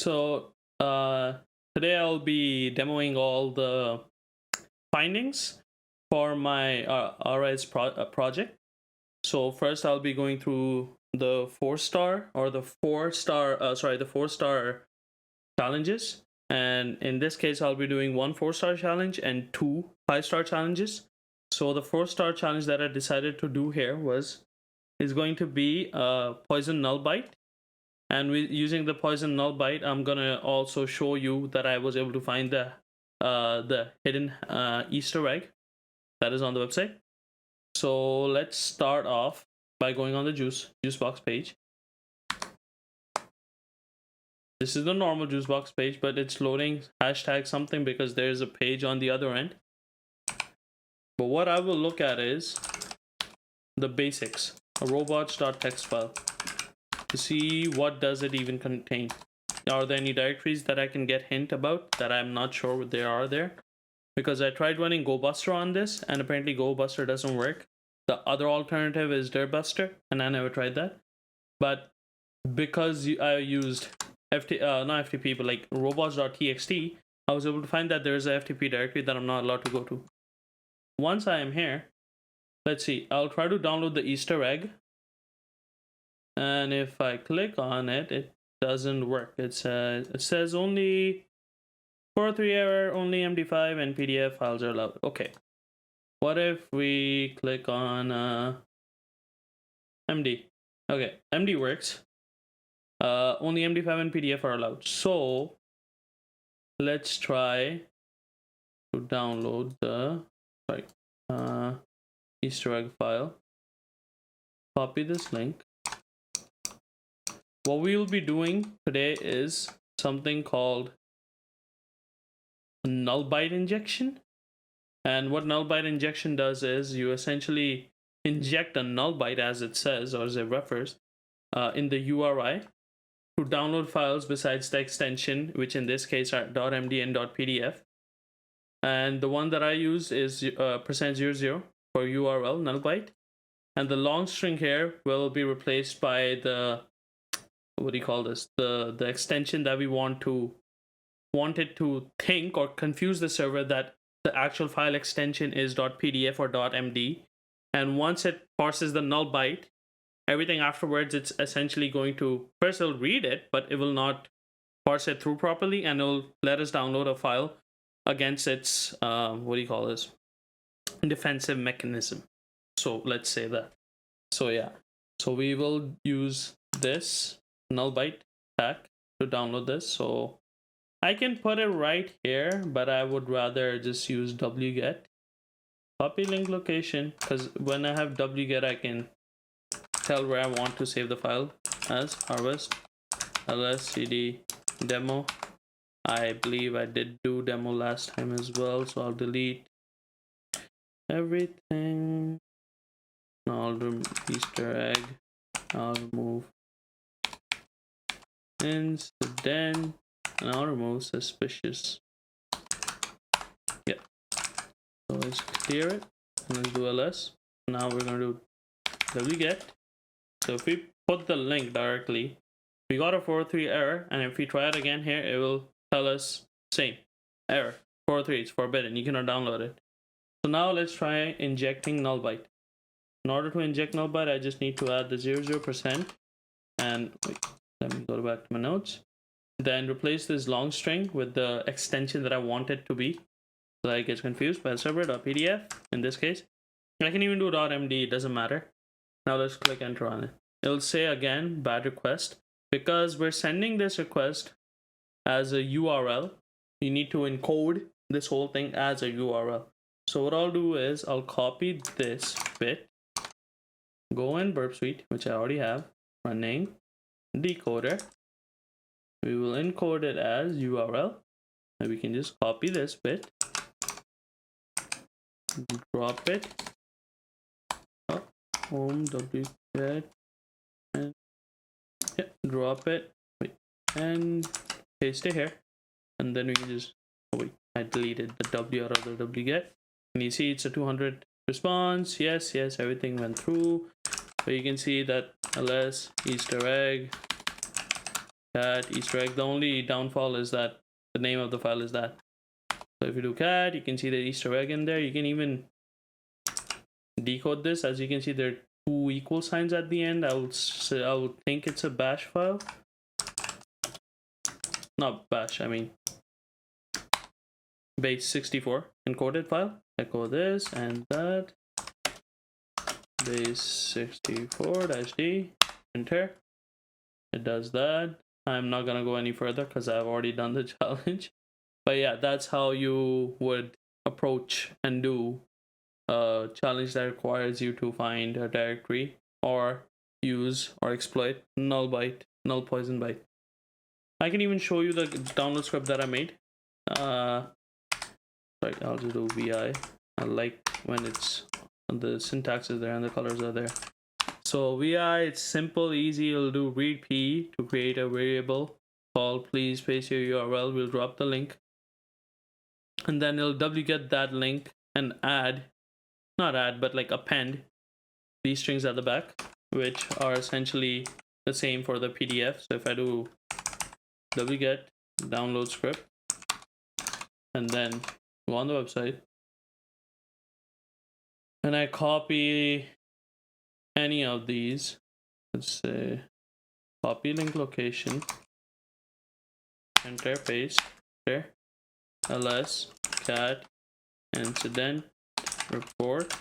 So today I'll be demoing all the findings for my RIS project. So first I'll be going through the 4-star or the 4-star, the 4-star challenges. And in this case, I'll be doing 1 4-star challenge and 2 5-star challenges. So the 4-star challenge that I decided to do here is going to be poison null bite. And using the poison null bite, I'm gonna also show you that I was able to find the hidden Easter egg that is on the website. So let's start off by going on the juice box page. This is the normal juice box page, but it's loading hashtag something because there's a page on the other end. But what I will look at is the basics, a robots.txt file, to see what does it even contain. Are there any directories that I can get hint about that I'm not sure what they are there? Because I tried running GoBuster on this, and apparently GoBuster doesn't work. The other alternative is Dirtbuster, and I never tried that. But because I used not FTP, but like robots.txt, I was able to find that there is a FTP directory that I'm not allowed to go to. Once I am here, let's see, I'll try to download the Easter egg. And if I click on it, it doesn't work. It says only 403 error, only MD5 and PDF files are allowed. Okay. What if we click on MD? Okay, MD works. Only MD5 and PDF are allowed. So let's try to download the Easter egg file. Copy this link. What we will be doing today is something called null byte injection. And what null byte injection does is you essentially inject a null byte, as it says or as it refers, in the URI to download files besides the extension, which in this case are .md and .pdf. And the one that I use is %00 for URL null byte. And the long string here will be replaced by the, what do you call this? The extension that we want it to think or confuse the server that the actual file extension is .pdf or .md. And once it parses the null byte, everything afterwards, it's essentially going to, first it'll read it, but it will not parse it through properly, and it'll let us download a file against its, defensive mechanism. So let's say that. So yeah, so we will use this null byte tag to download this. So I can put it right here, but I would rather just use wget, copy link location, because when I have wget, I can tell where I want to save the file as harvest lscd demo. I believe I did do demo last time as well, so I'll delete everything. I'll remove Easter egg. I'll remove incident. And I'll remove suspicious. Yeah. So let's clear it. And let's do ls. Now we're going to do wget. So if we put the link directly, we got a 403 error. And if we try it again here, it will tell us same error. 403, it's forbidden. You cannot download it. So now let's try injecting null byte. In order to inject null byte, I just need to add the 00%. And wait, let me go back to my notes. Then replace this long string with the extension that I want it to be. So I get confused by server.pdf in this case. I can even do .md, it doesn't matter. Now let's click enter on it. It'll say again, bad request. Because we're sending this request as a URL, you need to encode this whole thing as a URL. So what I'll do is I'll copy this bit, go in Burp Suite, which I already have, running decoder. We will encode it as URL, and we can just copy this bit, drop it, home wget, and yeah, drop it, and paste it here, and then we can just, I deleted the W out of the wget, and you see it's a 200 response. Yes, everything went through. But you can see that ls Easter egg cat Easter egg. The only downfall is that the name of the file is that. So if you do cat, you can see the Easter egg in there. You can even decode this. As you can see, there are 2 equal signs at the end. I would think it's a bash file. Not bash, I mean base64 encoded file. Echo this and that. Base64-d, enter. It does that. I'm not gonna go any further because I've already done the challenge. But yeah, that's how you would approach and do a challenge that requires you to find a directory or use or exploit null poison byte. I can even show you the download script that I made. Sorry, I'll just do vi. I like when it's the syntax is there and the colors are there. So vi, it's simple, easy. You'll do read p to create a variable called please paste your URL. We'll drop the link, and then it'll wget that link and append these strings at the back, which are essentially the same for the PDF. So if I do wget download script and then go on the website and I copy any of these, let's say copy link location, enter, paste, there, ls cat incident report.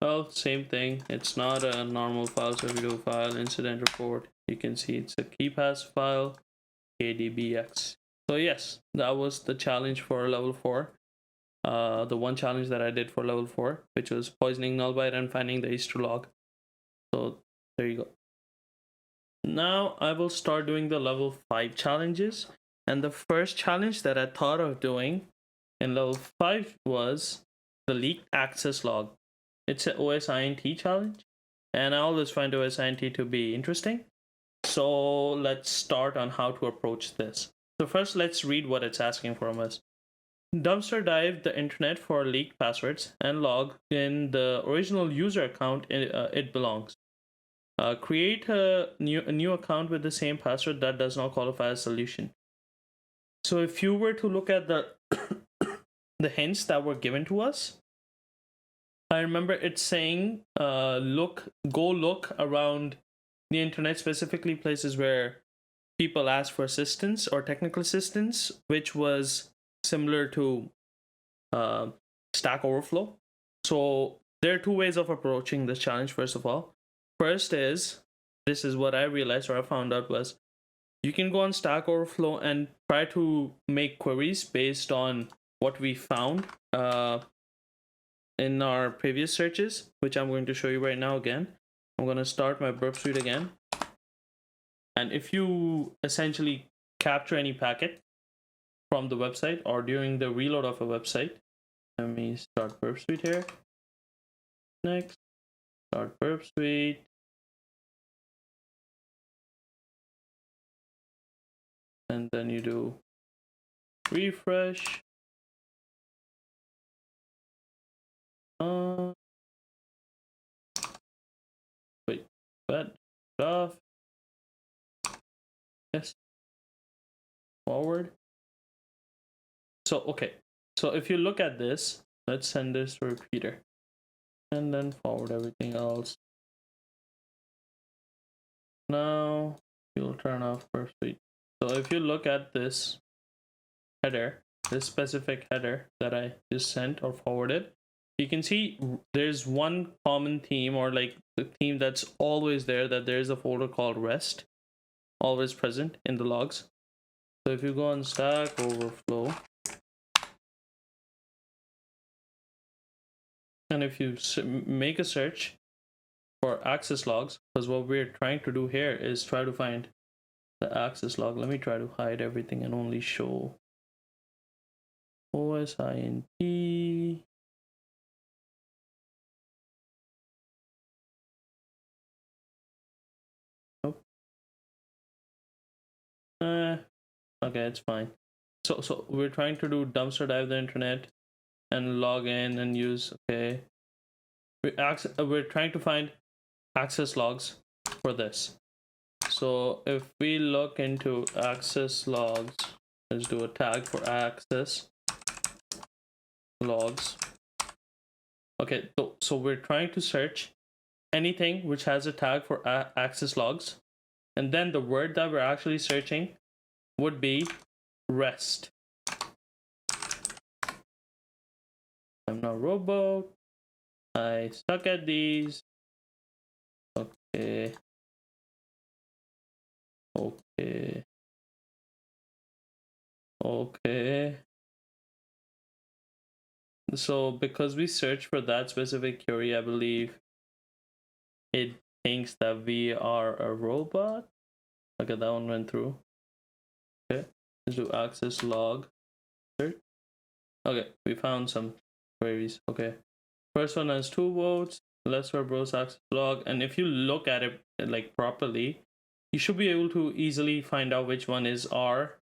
Well, same thing, it's not a normal file. So if you do file incident report, you can see it's a keypass file, kdbx. So yes, that was the challenge for level 4. The one challenge that I did for level 4, which was poisoning null byte and finding the Easter log. So there you go. Now I will start doing the level 5 challenges. And the first challenge that I thought of doing in level 5 was the leaked access log. It's an OSINT challenge, and I always find OSINT to be interesting. So let's start on how to approach this. So first, let's read what it's asking from us. Dumpster dive the internet for leaked passwords and log in the original user account it belongs. Create a new account with the same password that does not qualify as solution. So if you were to look at the the hints that were given to us, I remember it saying go look around the internet, specifically places where people ask for assistance or technical assistance, which was similar to Stack Overflow. So there are 2 ways of approaching this challenge. First of all, this is what I realized or I found out was you can go on Stack Overflow and try to make queries based on what we found in our previous searches, which I'm going to show you right now again. I'm going to start my burp suite again. And if you essentially capture any packet from the website or during the reload of a website, let me start burp suite here. Next, start burp suite. And then you do refresh. Wait, that off. Yes. Forward. So okay. So if you look at this, let's send this to repeater. And then forward everything else. Now you'll turn off burp suite. So if you look at this header, this specific header that I just sent or forwarded, you can see there's one common theme, or like the theme that's always there, that there's a folder called rest, always present in the logs. So if you go on Stack Overflow, and if you make a search for access logs, because what we're trying to do here is try to find the access log. Let me try to hide everything and only show OSINT. Nope. Okay, it's fine. So we're trying to do dumpster dive the internet and log in and use, okay. We're trying to find access logs for this. So if we look into access logs, let's do a tag for access logs. Okay, so we're trying to search anything which has a tag for access logs, and then the word that we're actually searching would be REST. I'm not robot. I suck at these. Okay. Okay. So because we search for that specific query, I believe it thinks that we are a robot. Okay, that one went through. Okay, let's do access log. Okay, we found some queries. Okay, first one has 2 votes. Let's verbose access log, and if you look at it like properly, you should be able to easily find out which one is R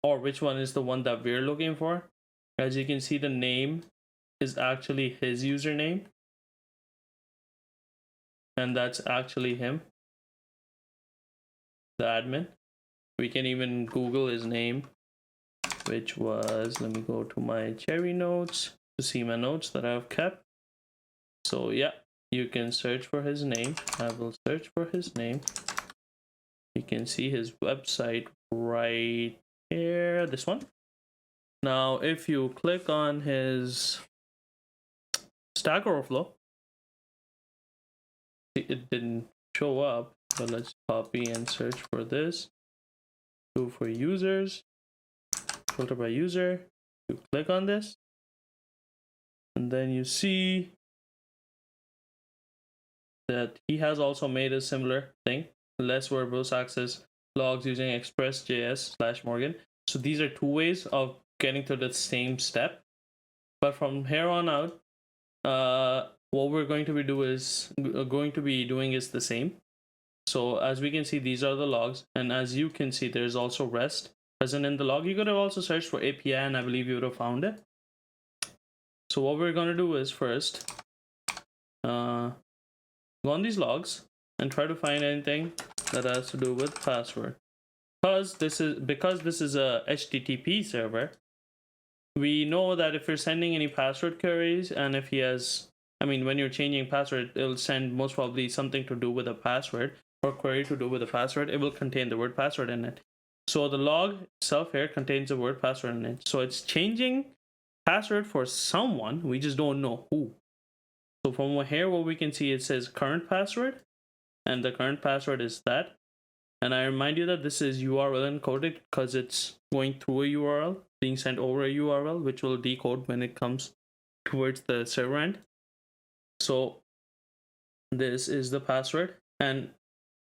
or which one is the one that we're looking for. As you can see, the name is actually his username, and that's actually him, the admin. We can even Google his name, which was, let me go to my cherry notes to see my notes that I've kept. So yeah, you can search for his name. I will search for his name. You can see his website right here, this one. Now if you click on his Stack Overflow, it didn't show up, but let's copy and search for this. Do for users, filter by user. You click on this, and then you see that he has also made a similar thing. Less verbose access logs using express.js/Morgan. So these are 2 ways of getting to the same step. But from here on out, what we're going to be doing is the same. So as we can see, these are the logs, and as you can see, there's also REST present in the log. You could have also searched for API, and I believe you would have found it. So what we're going to do is first go on these logs and try to find anything that has to do with password. Because this is a HTTP server, we know that if you're sending any password queries, and if he has, when you're changing password, it'll send most probably something to do with a password or query to do with a password. It will contain the word password in it. So the log itself here contains the word password in it. So it's changing password for someone. We just don't know who. So from here, what we can see, it says current password, and the current password is that. And I remind you that this is URL encoded because it's going through a URL, being sent over a URL, which will decode when it comes towards the server end. So this is the password, and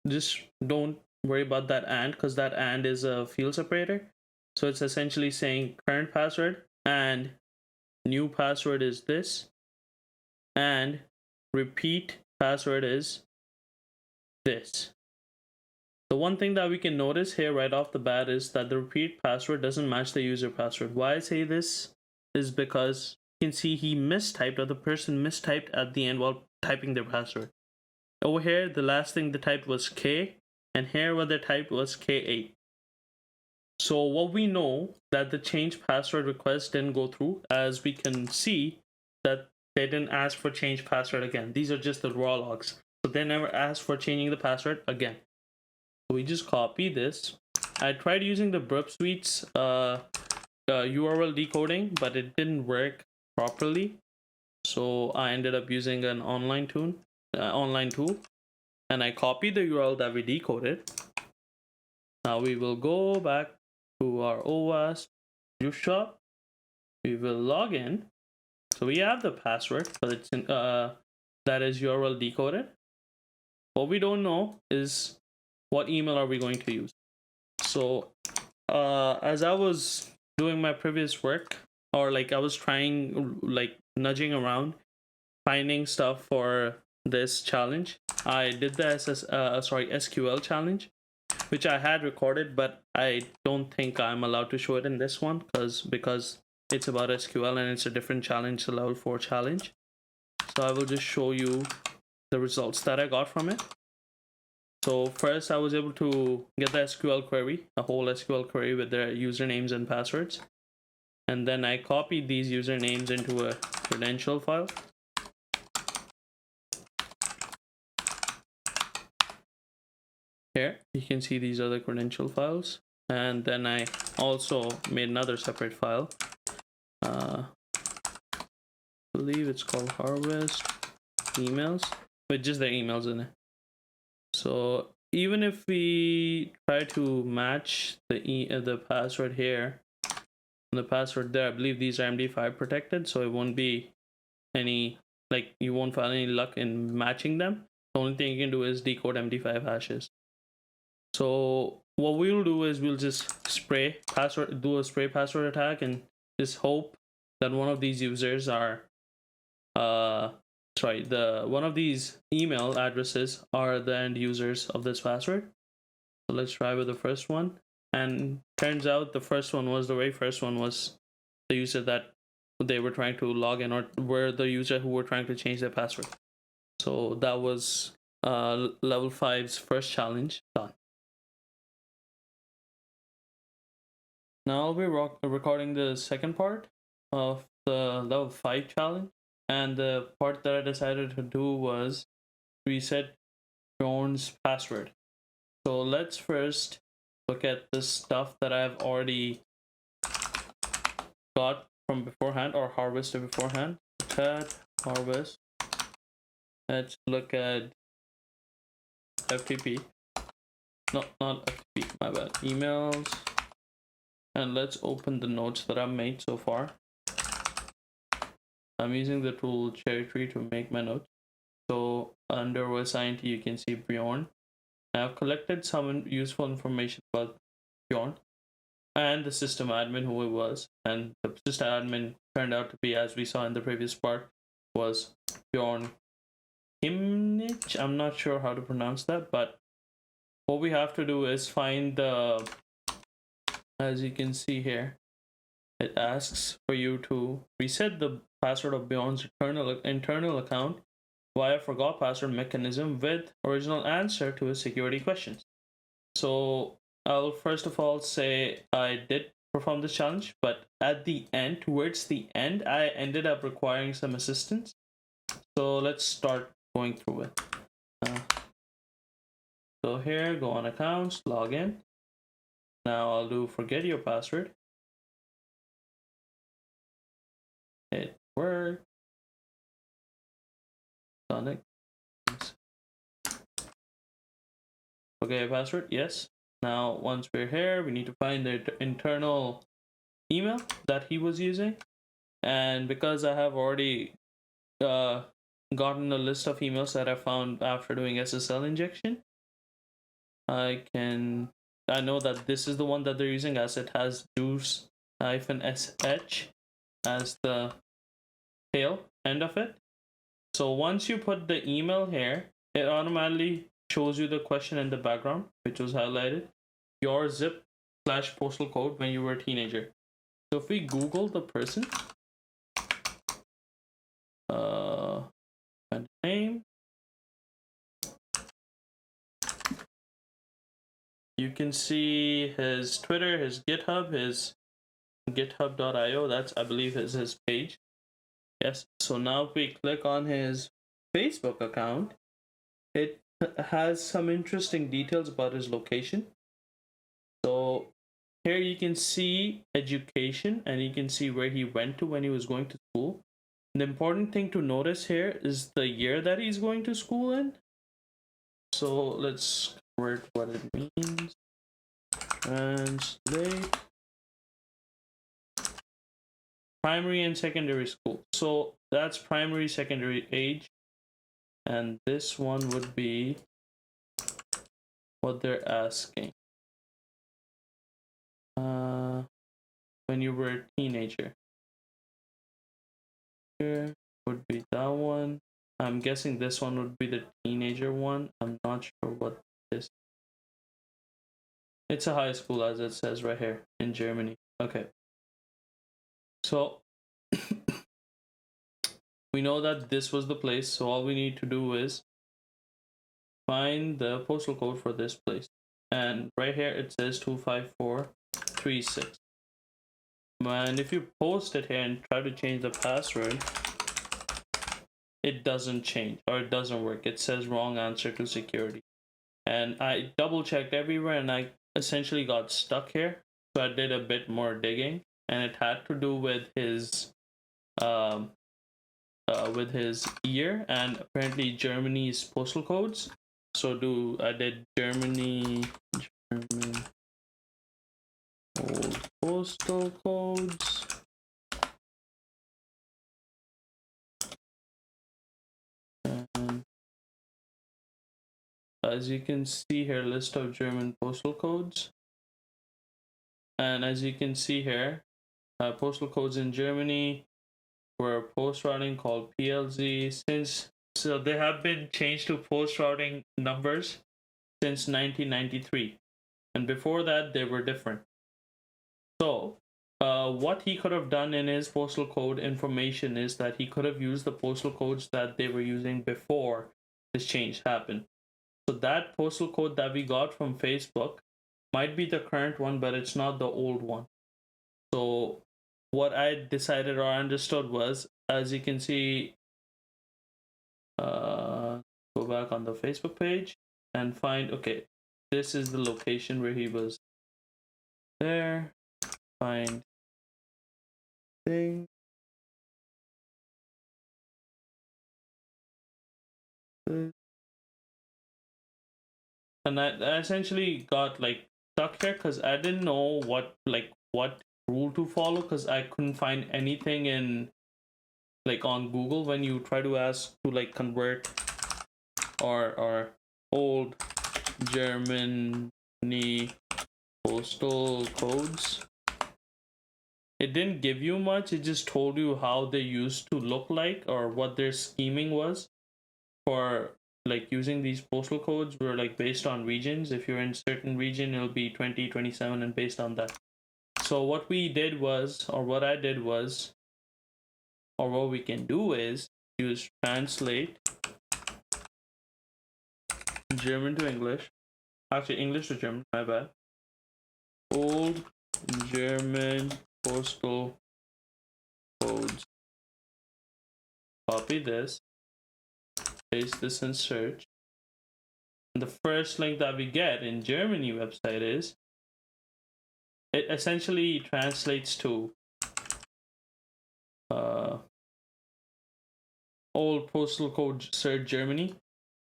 just don't worry about that and, because that and is a field separator. So it's essentially saying current password and new password is this, and repeat password is this. The one thing that we can notice here right off the bat is that the repeat password doesn't match the user password. Why I say this is because you can see he mistyped, or the person mistyped at the end while typing their password. Over here, the last thing they typed was K, and here what they typed was K8. So what we know that the change password request didn't go through, as we can see that they didn't ask for change password again. These are just the raw logs. So they never asked for changing the password again. So we just copy this. I tried using the Burp Suite's URL decoding, but it didn't work properly. So I ended up using an online tool, and I copied the URL that we decoded. Now we will go back to our OWASP Juice Shop. We will log in. So we have the password, but it's in, that is URL decoded. What we don't know is what email are we going to use. So as I was doing my previous work, or like I was trying, like nudging around, finding stuff for this challenge, I did the SQL challenge, which I had recorded, but I don't think I'm allowed to show it in this one because it's about SQL and it's a different challenge, a level 4 challenge. So I will just show you the results that I got from it. So first I was able to get the SQL query, a whole SQL query with their usernames and passwords. And then I copied these usernames into a credential file. Here, you can see these are the credential files. And then I also made another separate file. I believe it's called Harvest Emails, with just their emails in it. So even if we try to match the password here and the password there, I believe these are MD5 protected, so it won't be any, like, you won't find any luck in matching them. The only thing you can do is decode MD5 hashes. So what we'll do is we'll just do a spray password attack and just hope that one of these users are one of these email addresses are the end users of this password. So let's try with the first one. And turns out the very first one was the user that they were trying to log in, or were the user who were trying to change their password. So that was level 5's first challenge done. Now I'll be recording the second part of the level 5 challenge. And the part that I decided to do was reset Bjoern's password. So let's first look at the stuff that I've already got from beforehand, or harvested beforehand. Cat harvest. Let's look at FTP. No, not FTP, my bad. Emails. And let's open the notes that I've made so far. I'm using the tool Cherry Tree to make my notes. So under OWASP, you can see Bjoern. I've collected some useful information about Bjoern and the system admin, who it was. And the system admin turned out to be, as we saw in the previous part, was Bjoern Kimnich. I'm not sure how to pronounce that, but what we have to do is find the, as you can see here, it asks for you to reset the password of Bjoern's internal account via forgot password mechanism with original answer to his security questions. So I'll first of all say I did perform this challenge, but at the end, towards the end, I ended up requiring some assistance. So let's start going through it. So here, go on accounts, log in. Now I'll do forget your password. It worked. Done it. Forget your password, yes. Now once we're here, we need to find the internal email that he was using. And because I have already gotten a list of emails that I found after doing SSL injection, I know that this is the one that they're using, as it has juice-sh as the tail end of it. So once you put the email here, it automatically shows you the question in the background, which was highlighted, your zip/postal code when you were a teenager. So if we Google the person, name, you can see his Twitter, his GitHub, his github.io. That's, I believe, is his page. Yes. So now if we click on his Facebook account, it has some interesting details about his location. So here you can see education, and you can see where he went to when he was going to school. The important thing to notice here is the year that he's going to school in. So let's convert what it means. Translate. Primary and secondary school. So that's primary, secondary age. And this one would be what they're asking. When you were a teenager. Here would be that one. I'm guessing this one would be the teenager one. I'm not sure what this is. It's a high school, as it says right here in Germany. Okay. So we know that this was the place. So all we need to do is find the postal code for this place. And right here it says 25436. And if you post it here and try to change the password, it doesn't change, or it doesn't work. It says wrong answer to security. And I double checked everywhere and I essentially got stuck here. So I did a bit more digging, and it had to do with his year and apparently Germany's postal codes. So I did German old postal codes. And as you can see here, list of German postal codes. And as you can see here, postal codes in Germany were post routing called PLZ so they have been changed to post routing numbers since 1993, and before that they were different. So what he could have done in his postal code information is that he could have used the postal codes that they were using before this change happened. So that postal code that we got from Facebook might be the current one, but it's not the old one. So what I decided or understood was, as you can see, go back on the Facebook page and find, okay, this is the location where he was there. Find thing. And I essentially got like stuck here because I didn't know what rule to follow, because I couldn't find anything in like on Google when you try to ask to like convert or old Germany postal codes. It didn't give you much. It just told you how they used to look like or what their scheming was for like using these postal codes were like based on regions. If you're in certain region, it'll be 2027 and based on that. So what we did was, or what I did was, or what we can do is use translate German to English. Actually, English to German, my bad. Old German postal codes. Copy this, paste this in search. And the first link that we get in Germany website is, it essentially translates to old postal code search Germany.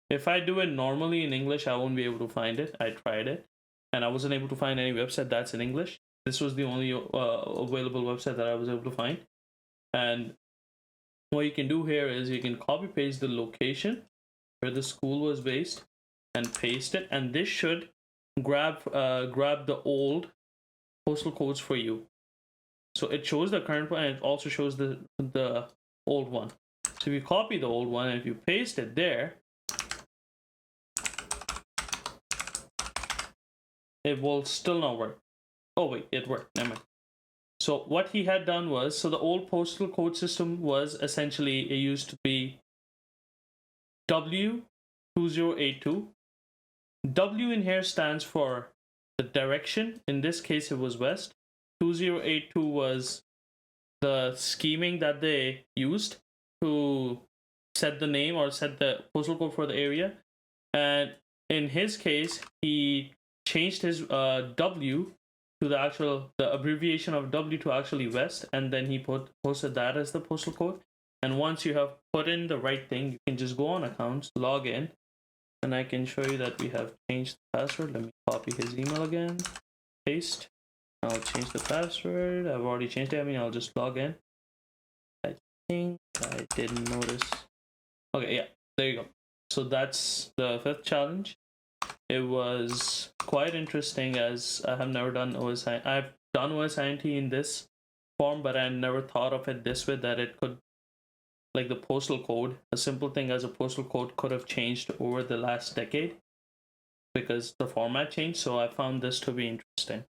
If I do it normally in English, I won't be able to find it. I tried it and I wasn't able to find any website that's in English. This was the only available website that I was able to find. And what you can do here is you can copy paste the location where the school was based and paste it, and this should grab the old postal codes for you. So it shows the current one and it also shows the old one. So if you copy the old one and if you paste it there, it will still not work. Oh wait, it worked. Never mind. So what he had done was, so the old postal code system was essentially, it used to be W2082. W in here stands for the direction. In this case, it was west. 2082 was the scheming that they used to set the name or set the postal code for the area. And in his case, he changed his W to the abbreviation of W to actually west, and then he posted that as the postal code. And once you have put in the right thing, you can just go on accounts, log in, and I can show you that we have changed the password. Let me copy his email again, paste. I'll change the password. I've already changed it. I mean, I'll just log in. I think I didn't notice. Okay, yeah, there you go. So that's the 5th challenge. It was quite interesting, as I have never done OSI. I've done OSINT in this form, but I never thought of it this way, that it could, like the postal code, a simple thing as a postal code could have changed over the last decade because the format changed. So I found this to be interesting.